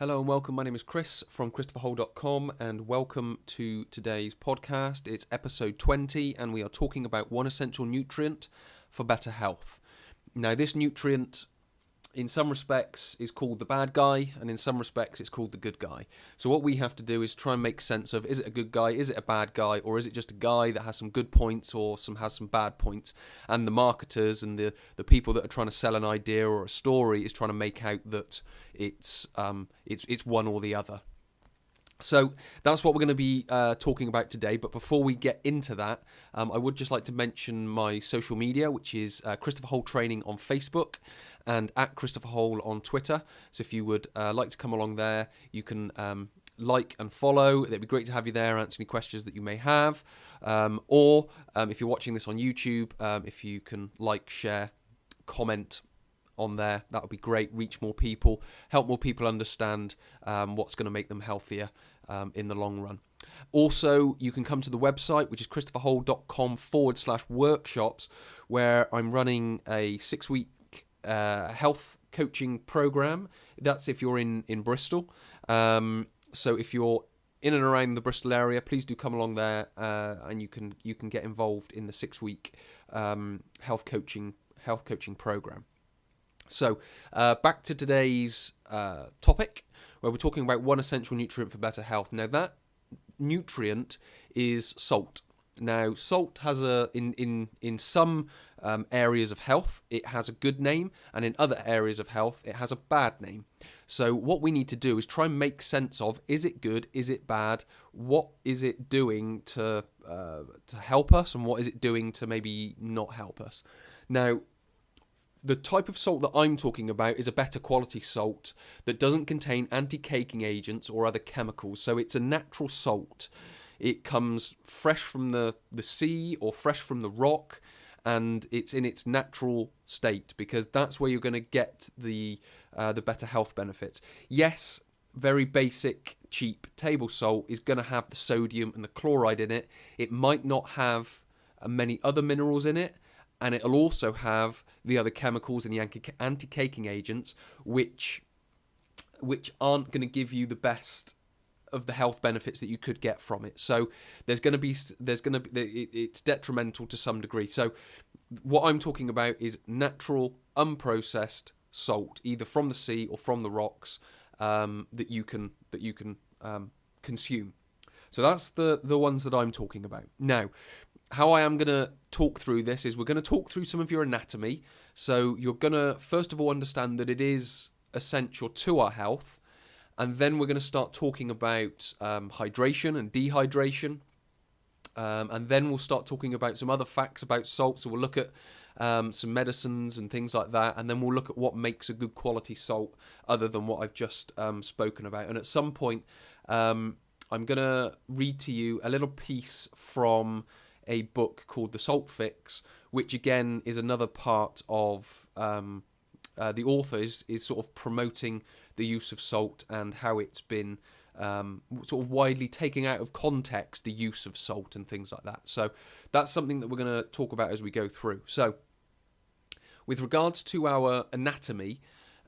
Hello and welcome. My name is Chris from ChristopherHole.com and welcome to today's podcast. It's episode 20 and we are talking about one essential nutrient for better health. Now, this nutrient in some respects is called the bad guy and in some respects it's called the good guy. So what we have to do is try and make sense of, is it a good guy, is it a bad guy, or is it just a guy that has some good points or has some bad points? And the marketers and the people that are trying to sell an idea or a story is trying to make out that it's one or the other. So that's what we're going to be talking about today. But before we get into that, I would just like to mention my social media, which is Christopher Hole Training on Facebook and at Christopher Hole on Twitter. So if you would like to come along there, you can like and follow. It'd be great to have you there, answer any questions that you may have. Or if you're watching this on YouTube, if you can like, share, comment on there, that would be great. Reach more people, help more people understand what's going to make them healthier in the long run. Also, you can come to the website, which is christopherhole.com/workshops, where I'm running a 6-week health coaching program. That's if you're in Bristol. So if you're in and around the Bristol area, please do come along there, and you can get involved in the 6-week health coaching program. So back to today's topic, where we're talking about one essential nutrient for better health. Now, that nutrient is salt. Now, salt has in some areas of health, it has a good name, and in other areas of health, it has a bad name. So what we need to do is try and make sense of, is it good, is it bad, what is it doing to help us, and what is it doing to maybe not help us. Now, the type of salt that I'm talking about is a better quality salt that doesn't contain anti-caking agents or other chemicals. So it's a natural salt. It comes fresh from the sea or fresh from the rock, and it's in its natural state, because that's where you're going to get the better health benefits. Yes, very basic, cheap table salt is going to have the sodium and the chloride in it. It might not have many other minerals in it, and it'll also have the other chemicals and the anti-caking agents, which aren't going to give you the best of the health benefits that you could get from it. So it's detrimental to some degree. So what I'm talking about is natural, unprocessed salt, either from the sea or from the rocks, that you can consume. So that's the ones that I'm talking about. Now, how I am going to talk through this is we're going to talk through some of your anatomy. So you're going to, first of all, understand that it is essential to our health. And then we're going to start talking about hydration and dehydration. And then we'll start talking about some other facts about salt. So we'll look at some medicines and things like that. And then we'll look at what makes a good quality salt other than what I've just spoken about. And at some point, I'm going to read to you a little piece from a book called The Salt Fix, which again is another part of the author is sort of promoting the use of salt and how it's been sort of widely taking out of context the use of salt and things like that. So that's something that we're going to talk about as we go through. So with regards to our anatomy,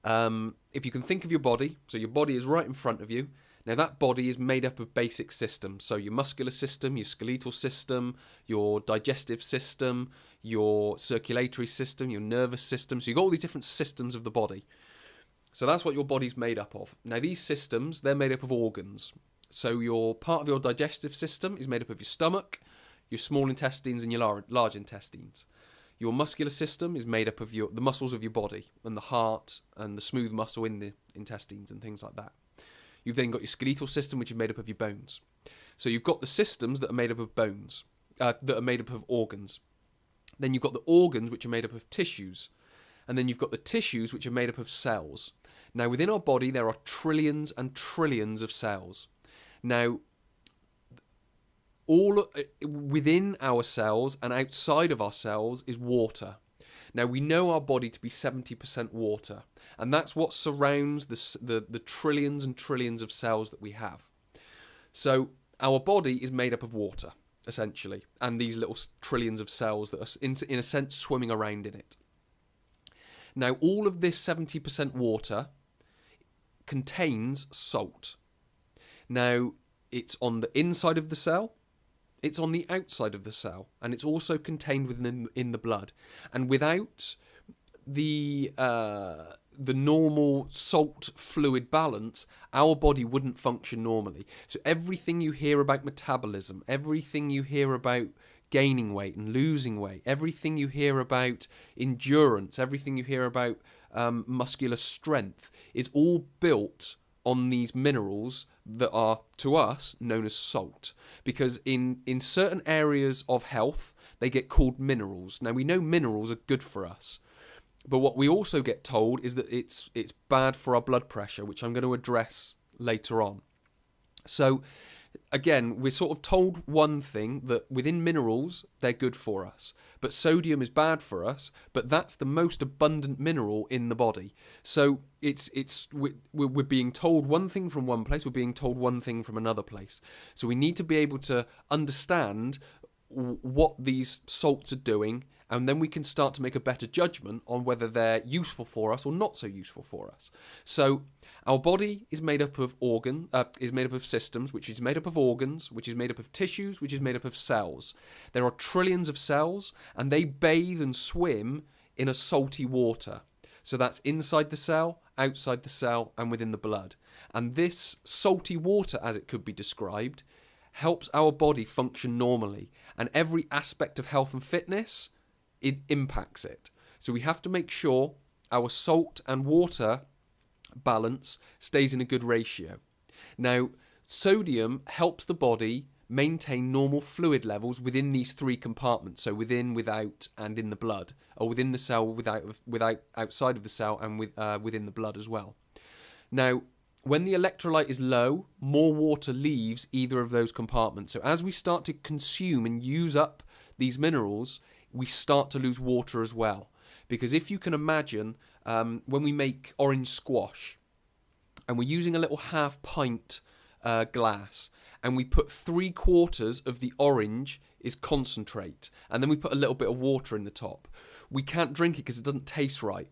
if you can think of your body, so your body is right in front of you. Now, that body is made up of basic systems. So your muscular system, your skeletal system, your digestive system, your circulatory system, your nervous system. So you've got all these different systems of the body. So that's what your body's made up of. Now, these systems, they're made up of organs. So your part of your digestive system is made up of your stomach, your small intestines, and your large intestines. Your muscular system is made up of the muscles of your body and the heart and the smooth muscle in the intestines and things like that. You've then got your skeletal system, which is made up of your bones. So you've got the systems that are made up of bones, that are made up of organs. Then you've got the organs, which are made up of tissues. And then you've got the tissues, which are made up of cells. Now, within our body, there are trillions and trillions of cells. Now, all within our cells and outside of our cells is water. Now, we know our body to be 70% water, and that's what surrounds the trillions and trillions of cells that we have. So our body is made up of water, essentially, and these little trillions of cells that are, in a sense, swimming around in it. Now, all of this 70% water contains salt. Now, it's on the inside of the cell, it's on the outside of the cell, and it's also contained within in the blood. And without the normal salt fluid balance, our body wouldn't function normally. So everything you hear about metabolism, everything you hear about gaining weight and losing weight, everything you hear about endurance, everything you hear about muscular strength, is all built on these minerals that are, to us, known as salt. Because in certain areas of health, they get called minerals. Now, we know minerals are good for us, but what we also get told is that it's bad for our blood pressure, which I'm going to address later on. So, again, we're sort of told one thing, that within minerals, they're good for us. But sodium is bad for us, but that's the most abundant mineral in the body. So we're being told one thing from one place, we're being told one thing from another place. So we need to be able to understand what these salts are doing, and then we can start to make a better judgment on whether they're useful for us or not so useful for us. So our body is made up of systems, which is made up of organs, which is made up of tissues, which is made up of cells. There are trillions of cells, and they bathe and swim in a salty water. So that's inside the cell, outside the cell, and within the blood. And this salty water, as it could be described, helps our body function normally. And every aspect of health and fitness, it impacts it. So we have to make sure our salt and water balance stays in a good ratio. Now, sodium helps the body maintain normal fluid levels within these three compartments, so within, without, and in the blood, or within the cell, without outside of the cell, and within the blood as well. Now, when the electrolyte is low, more water leaves either of those compartments. So as we start to consume and use up these minerals, we start to lose water as well. Because if you can imagine, when we make orange squash, and we're using a little half pint glass, and we put 3/4 of the orange is concentrate, and then we put a little bit of water in the top, we can't drink it because it doesn't taste right.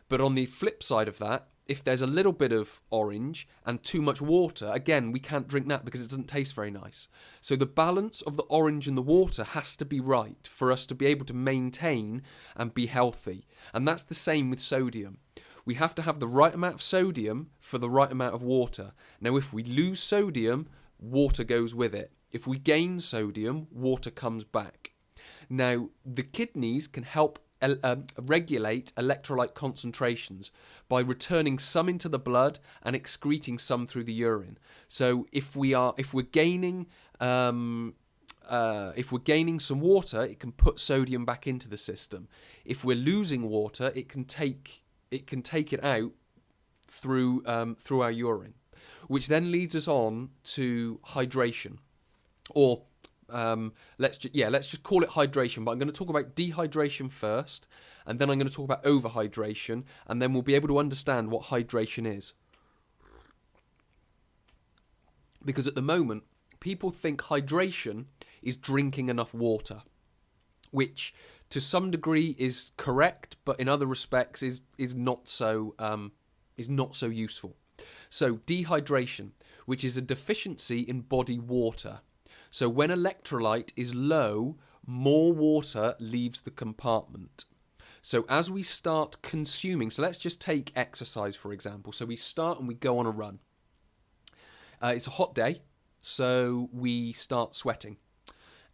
But on the flip side of that, if there's a little bit of orange and too much water, again, we can't drink that because it doesn't taste very nice. So the balance of the orange and the water has to be right for us to be able to maintain and be healthy. And that's the same with sodium. We have to have the right amount of sodium for the right amount of water. Now, if we lose sodium, water goes with it. If we gain sodium, water comes back. Now, the kidneys can help regulate electrolyte concentrations by returning some into the blood and excreting some through the urine. So if we're gaining some water, it can put sodium back into the system. If we're losing water, it can take it out through our urine, which then leads us on to hydration, or let's just call it hydration, but I'm going to talk about dehydration first, and then I'm going to talk about overhydration, and then we'll be able to understand what hydration is. Because at the moment, people think hydration is drinking enough water, which to some degree is correct, but in other respects is not so useful. So dehydration, which is a deficiency in body water. So when electrolyte is low, more water leaves the compartment. So as we start consuming, so let's just take exercise for example. So we start and we go on a run. It's a hot day, so we start sweating.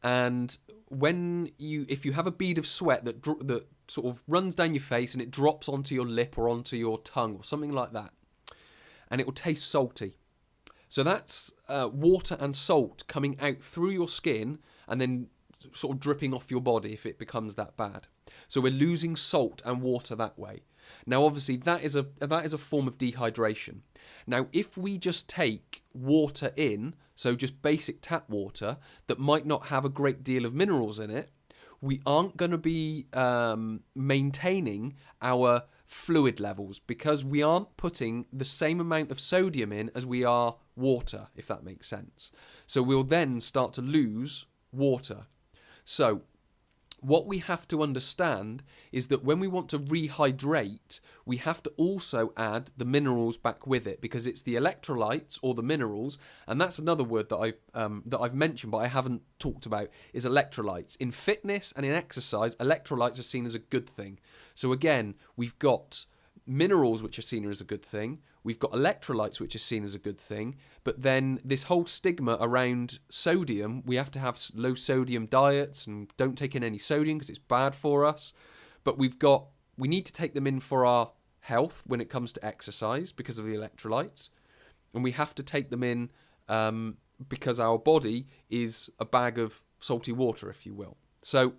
And if you have a bead of sweat that sort of runs down your face and it drops onto your lip or onto your tongue or something like that, and it will taste salty. So that's water and salt coming out through your skin and then sort of dripping off your body if it becomes that bad. So we're losing salt and water that way. Now, obviously, that is a form of dehydration. Now, if we just take water in, so just basic tap water that might not have a great deal of minerals in it, we aren't going to be maintaining our fluid levels because we aren't putting the same amount of sodium in as we are water, if that makes sense. So we'll then start to lose water. So what we have to understand is that when we want to rehydrate, we have to also add the minerals back with it, because it's the electrolytes or the minerals, and that's another word that I've mentioned but I haven't talked about, is electrolytes. In fitness and in exercise, electrolytes are seen as a good thing. So again, we've got minerals which are seen as a good thing, we've got electrolytes which are seen as a good thing, but then this whole stigma around sodium, we have to have low sodium diets and don't take in any sodium because it's bad for us, but we need to take them in for our health when it comes to exercise because of the electrolytes, and we have to take them in because our body is a bag of salty water, if you will. So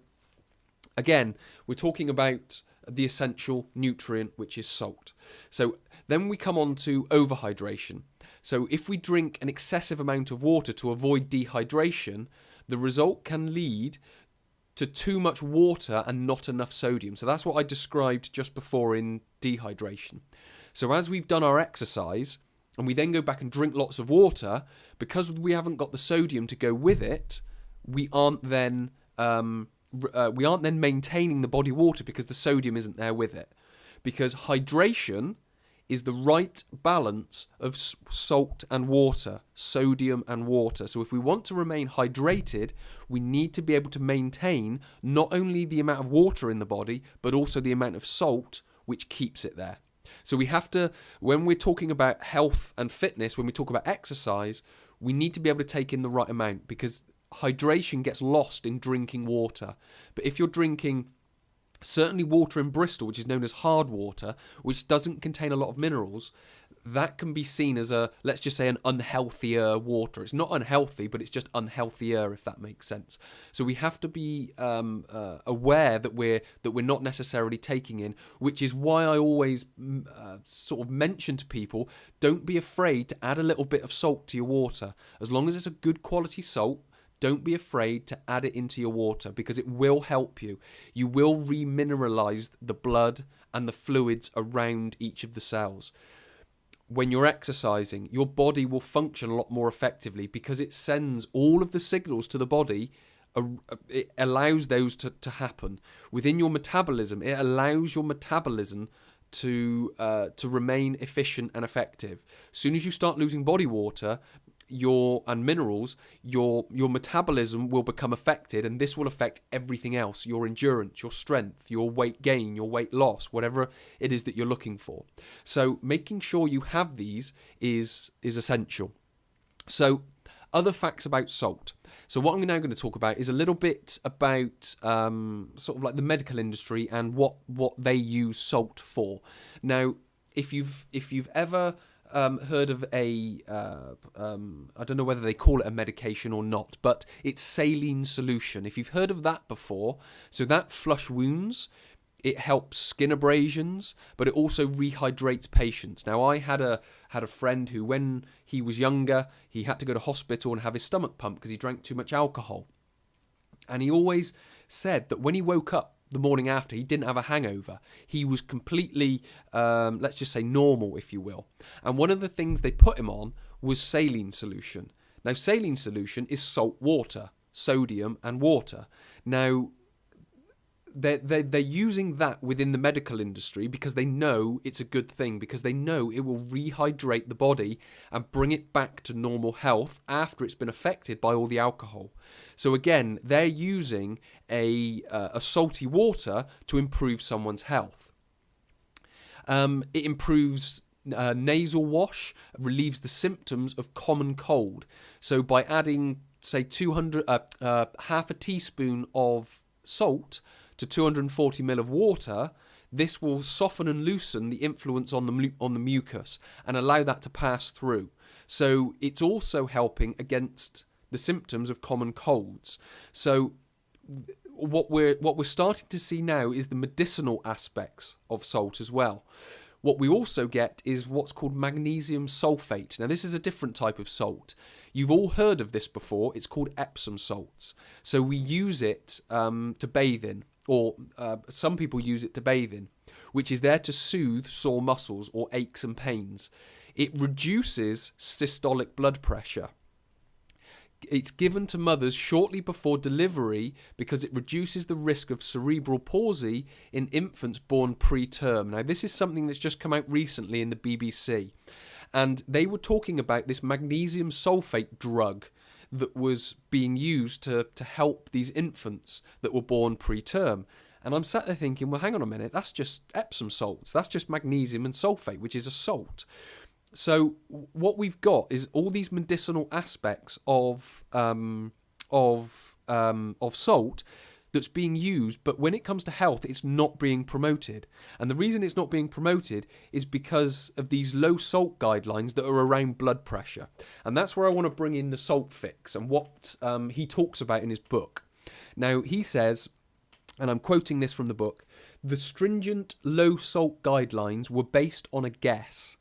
again, we're talking about the essential nutrient, which is salt. So then we come on to overhydration. So if we drink an excessive amount of water to avoid dehydration, the result can lead to too much water and not enough sodium. So that's what I described just before in dehydration. So as we've done our exercise and we then go back and drink lots of water, because we haven't got the sodium to go with it, we aren't then maintaining the body water because the sodium isn't there with it. Because hydration is the right balance of salt and water, sodium and water. So if we want to remain hydrated, we need to be able to maintain not only the amount of water in the body, but also the amount of salt which keeps it there. So we have to, when we're talking about health and fitness, when we talk about exercise, we need to be able to take in the right amount, because hydration gets lost in drinking water. But if you're drinking certainly water in Bristol, which is known as hard water, which doesn't contain a lot of minerals, that can be seen as let's just say an unhealthier water. It's not unhealthy, but it's just unhealthier, if that makes sense. So we have to be aware that we're not necessarily taking in, which is why I always sort of mention to people, don't be afraid to add a little bit of salt to your water. As long as it's a good quality salt, don't be afraid to add it into your water, because it will help you. You will remineralize the blood and the fluids around each of the cells. When you're exercising, your body will function a lot more effectively because it sends all of the signals to the body. It allows those to happen. Within your metabolism, it allows your metabolism to remain efficient and effective. As soon as you start losing body water and minerals, your metabolism will become affected, and this will affect everything else: your endurance, your strength, your weight gain, your weight loss, whatever it is that you're looking for. So making sure you have these is essential. So other facts about salt. So what I'm now going to talk about is a little bit about sort of like the medical industry and what they use salt for. Now, if you've ever heard of I don't know whether they call it a medication or not, but it's saline solution. If you've heard of that before, so that flush wounds, it helps skin abrasions, but it also rehydrates patients. Now, I had a friend who, when he was younger, he had to go to hospital and have his stomach pumped because he drank too much alcohol. And he always said that when he woke up the morning after, he didn't have a hangover. He was completely, let's just say, normal, if you will. And one of the things they put him on was saline solution. Now, saline solution is salt water, sodium and water. Now, they're using that within the medical industry because they know it's a good thing, because they know it will rehydrate the body and bring it back to normal health after it's been affected by all the alcohol. So again, they're using a salty water to improve someone's health. It improves nasal wash, relieves the symptoms of common cold. So by adding, say, half a teaspoon of salt to 240 ml of water, this will soften and loosen the influence on the mucus and allow that to pass through. So it's also helping against the symptoms of common colds. So what we're starting to see now is the medicinal aspects of salt as well. What we also get is what's called magnesium sulfate. Now, this is a different type of salt. You've all heard of this before. It's called Epsom salts. So we use it to bathe in, or some people use it to bathe in, which is there to soothe sore muscles or aches and pains. It reduces systolic blood pressure. It's given to mothers shortly before delivery because it reduces the risk of cerebral palsy in infants born preterm. Now, this is something that's just come out recently in the BBC. And they were talking about this magnesium sulfate drug that was being used to help these infants that were born preterm. And I'm sat there thinking, well, hang on a minute, that's just Epsom salts. That's just magnesium and sulfate, which is a salt. So what we've got is all these medicinal aspects of salt that's being used, but when it comes to health, it's not being promoted. And the reason it's not being promoted is because of these low salt guidelines that are around blood pressure. And that's where I want to bring in the salt fix and what he talks about in his book. Now, he says, and I'm quoting this from the book, the stringent low salt guidelines were based on a guess.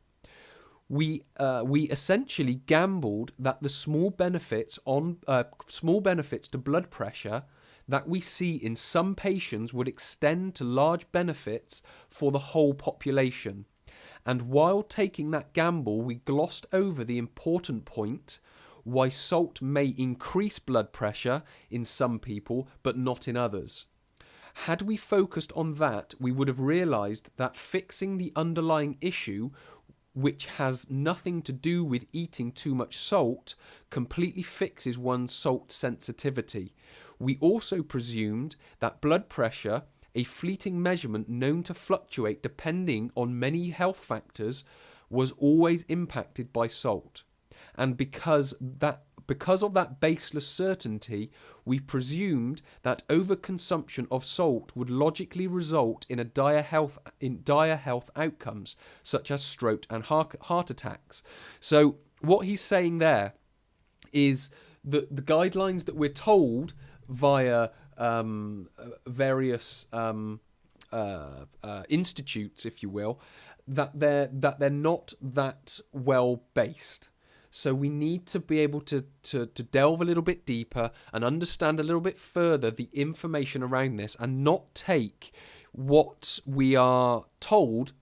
We essentially gambled that the small benefits to blood pressure that we see in some patients would extend to large benefits for the whole population. And while taking that gamble, we glossed over the important point why salt may increase blood pressure in some people but not in others. Had we focused on that, we would have realised that fixing the underlying issue, which has nothing to do with eating too much salt, completely fixes one's salt sensitivity. We also presumed that blood pressure, a fleeting measurement known to fluctuate depending on many health factors, was always impacted by salt. And because of that baseless certainty, we presumed that overconsumption of salt would logically result in dire health outcomes, such as stroke and heart attacks. So what he's saying there is that the guidelines that we're told via various institutes, if you will, that they're not that well based. So we need to be able to delve a little bit deeper and understand a little bit further the information around this, and not take what we are told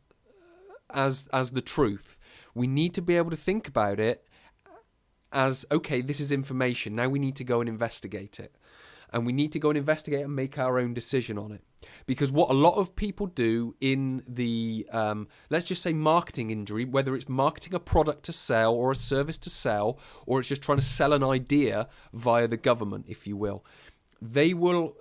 as the truth. We need to be able to think about it as, okay, this is information. Now we need to go and investigate it. And we need to go and investigate and make our own decision on it. Because what a lot of people do in the, let's just say marketing industry, whether it's marketing a product to sell or a service to sell, or it's just trying to sell an idea via the government, if you will, they will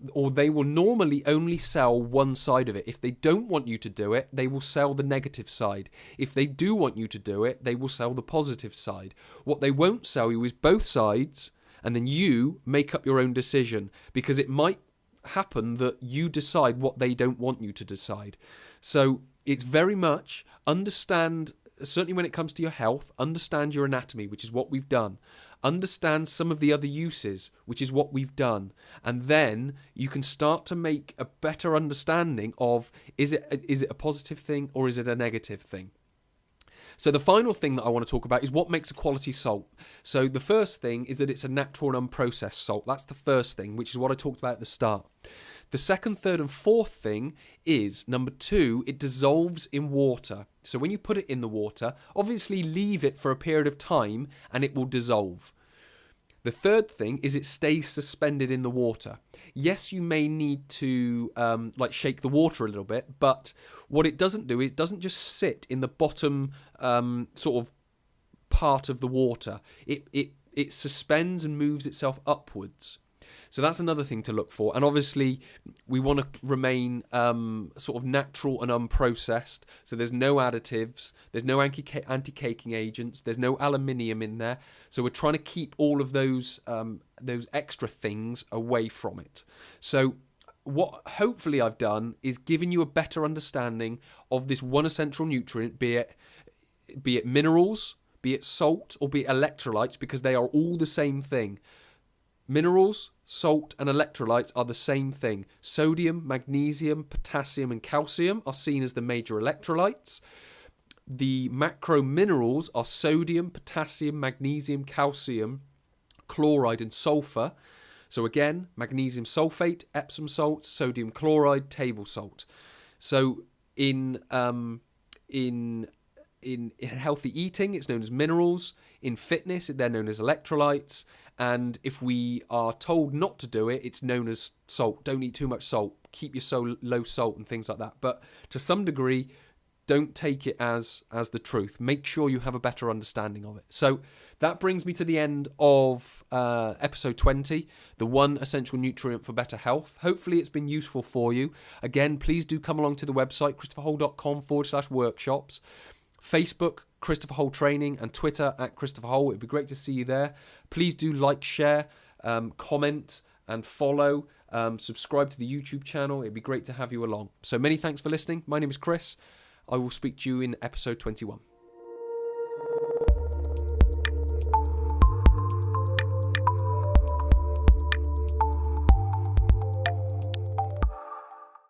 normally only sell one side of it. If they don't want you to do it, they will sell the negative side. If they do want you to do it, they will sell the positive side. What they won't sell you is both sides, and then you make up your own decision, because it might happen that you decide what they don't want you to decide. So it's very much understand, certainly when it comes to your health, understand your anatomy, which is what we've done. Understand some of the other uses, which is what we've done. And then you can start to make a better understanding of, is it a positive thing or is it a negative thing? So the final thing that I want to talk about is what makes a quality salt. So the first thing is that it's a natural and unprocessed salt. That's the first thing, which is what I talked about at the start. The second, third, and fourth thing is, number 2, it dissolves in water. So when you put it in the water, obviously leave it for a period of time and it will dissolve. The third thing is it stays suspended in the water. Yes, you may need to shake the water a little bit, but what it doesn't do, it doesn't just sit in the bottom sort of part of the water. It suspends and moves itself upwards. So that's another thing to look for. And obviously, we want to remain sort of natural and unprocessed. So there's no additives, there's no anti-caking agents, there's no aluminium in there. So we're trying to keep all of those extra things away from it. So what hopefully I've done is given you a better understanding of this one essential nutrient, be it minerals, be it salt, or be it electrolytes, because they are all the same thing. Minerals, salt, and electrolytes are the same thing. Sodium, magnesium, potassium, and calcium are seen as the major electrolytes. The macro minerals are sodium, potassium, magnesium, calcium, chloride, and sulfur. So again, magnesium sulfate, Epsom salt, sodium chloride, table salt. So in healthy eating, it's known as minerals. In fitness, they're known as electrolytes. And if we are told not to do it, it's known as salt. Don't eat too much salt. Keep your low salt and things like that. But to some degree, don't take it as the truth. Make sure you have a better understanding of it. So that brings me to the end of episode 20, the 1 essential nutrient for better health. Hopefully it's been useful for you. Again, please do come along to the website, christopherhole.com/workshops. Facebook, Christopher Hole Training, and Twitter at Christopher Hole. It'd be great to see you there. Please do like, share, comment, and follow. Subscribe to the YouTube channel. It'd be great to have you along. So many thanks for listening. My name is Chris. I will speak to you in episode 21.